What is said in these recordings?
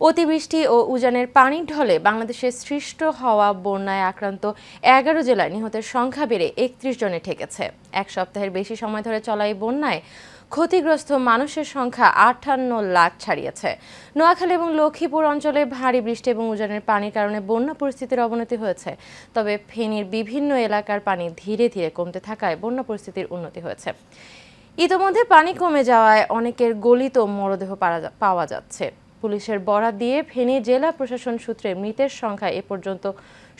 অতিবৃষ্টি ও উজানের পানির ঢলে বাংলাদেশে সৃষ্ট হওয়া বন্যায় আক্রান্ত 11 জেলায় নিহতের সংখ্যা বেড়ে 31 জনে ঠেকেছে। এক সপ্তাহের বেশি সময় ধরে চলা এই বন্যায় ক্ষতিগ্রস্ত মানুষের সংখ্যা 58 লাখ ছাড়িয়েছে। নোয়াখালী এবং লক্ষ্মীপুর অঞ্চলে ভারী বৃষ্টি এবং উজানের পানির কারণে বন্যা পরিস্থিতির অবনতি হয়েছে। তবে ফেনীর বিভিন্ন এলাকার পানি ধীরে ধীরে কমতে থাকায় বন্যা পরিস্থিতির উন্নতি হয়েছে। ইতোমধ্যে পানি কমে যাওয়ায় অনেকের গলিত মরদেহ পাওয়া যাচ্ছে। পুলিশের বরাত দিয়ে ফেনী জেলা প্রশাসন সূত্রে মৃতের সংখ্যা এ পর্যন্ত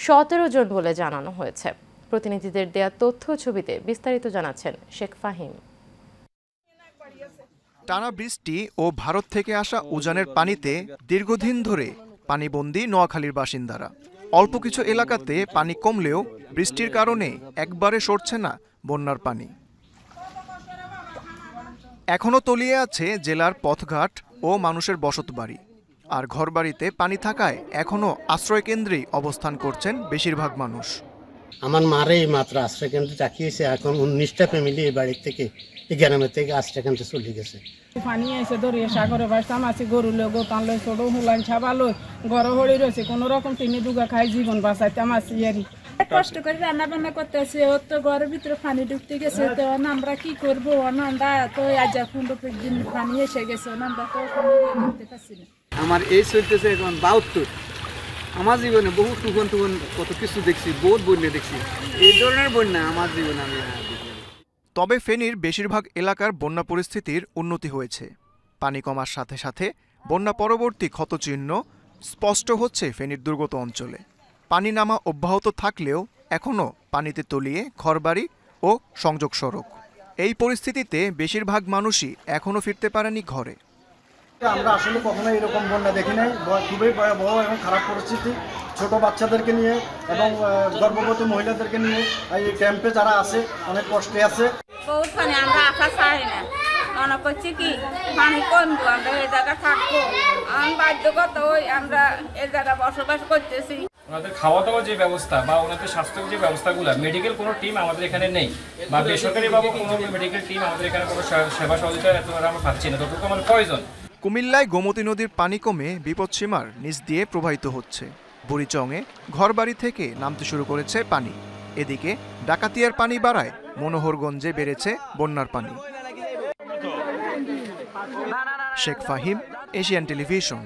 17 জন বলে জানানো হয়েছে। প্রতিনিধিদের দেয়া তথ্য ছবিতে বিস্তারিত জানাচ্ছেন শেখ ফাহিম। টানা বৃষ্টি ও ভারত থেকে আসা উজানের পানিতে দীর্ঘদিন ধরে পানিবন্দী নোয়াখালীর বাসিন্দারা। অল্প কিছু এলাকাতে পানি কমলেও বৃষ্টির কারণে একবারে সরছে না বন্যার পানি। এখনো তলিয়ে আছে জেলার পথঘাট ও মানুষের বসতবাড়ি। আর ঘরবাড়িতে পানি থাকায় এখনো আশ্রয়কেন্দ্রেই অবস্থান করছেন বেশিরভাগ মানুষ। আমার মারে মাত্র আশ্রয়কেন্দ্রে রাখিয়েছে। এখন 19টা ফ্যামিলি এই বাড়ির থেকে, এই গ্রামের থেকে আশ্রয়কেন্দ্রে চলে গেছে। পানি এসে দরিয়া সাগরে বাসতাম আছে, গরু লো গোপান লো ছোট হুলান ছাবালো গড় হড়ি রয়েছে, কোনো রকম তিনি দুগা খাই জীবন বাঁচাইতাম আছি। আরই কষ্ট করে রান্না বান্না করতেছে, ওর তো ঘরের ভিতরে পানি ঢুকতে গেছে। তো আমরা কি করবো, আমরা তো আজ 15 দিন পানি এসে গেছে, আমরা তো করতে পারছি না। আমার এই চলতেছে এখন 72। আমার জীবনে বহু টুকন কত কিছু দেখছি, বহুত বন্যা দেখছি। এই ধরনের বন্যা আমার জীবনে আমি তবে ফেনীর বেশিরভাগ এলাকার বন্যা পরিস্থিতির উন্নতি হয়েছে। পানি কমার সাথে সাথে বন্যা পরবর্তী ক্ষতচিহ্ন স্পষ্ট হচ্ছে ফেনীর দুর্গত অঞ্চলে। পানি নামা অব্যাহত থাকলেও এখনও পানিতে তলিয়ে ঘরবাড়ি ও সংযোগ সড়ক। এই পরিস্থিতিতে বেশিরভাগ মানুষই এখনও ফিরতে পারেনি ঘরে। আমরা আসলে কখনো এরকম বন্যা দেখি নাই। খুবই ভয়াবহ এবং খারাপ পরিস্থিতি। ছোট বাচ্চাদেরকে নিয়ে এবং গর্ভবতী মহিলাদেরকে নিয়ে এই ক্যাম্পে যারা আছে অনেক কষ্টে আছে। বহুত পানি, আমরা আশা চাই না, মনে করছি কি পানি কমবো, আমরা এই জায়গা থাকবো। বাধ্যগত আমরা এই জায়গা বসবাস করতেছি। ওনাদের খাওয়া দাওয়ার যে ব্যবস্থা বা ওনাদের স্বাস্থ্য যে ব্যবস্থাগুলো, মেডিকেল কোনো টিম আমাদের এখানে নেই, বা বেসরকারিভাবে কোনো মেডিকেল টিম আমাদের এখানে কোনো সেবা সহযোগিতা আমরা পাচ্ছি না, ততটুকু আমাদের প্রয়োজন। কুমিল্লায় গোমতী নদীর পানি কমে বিপদসীমার নিচ দিয়ে প্রবাহিত হচ্ছে। বুড়িচংয়ে ঘরবাড়ি থেকে নামতে শুরু করেছে পানি। এদিকে ডাকাতিয়ার পানি বাড়ায় মনোহরগঞ্জে বেড়েছে বন্যার পানি। Sheikh Fahim, Asian television.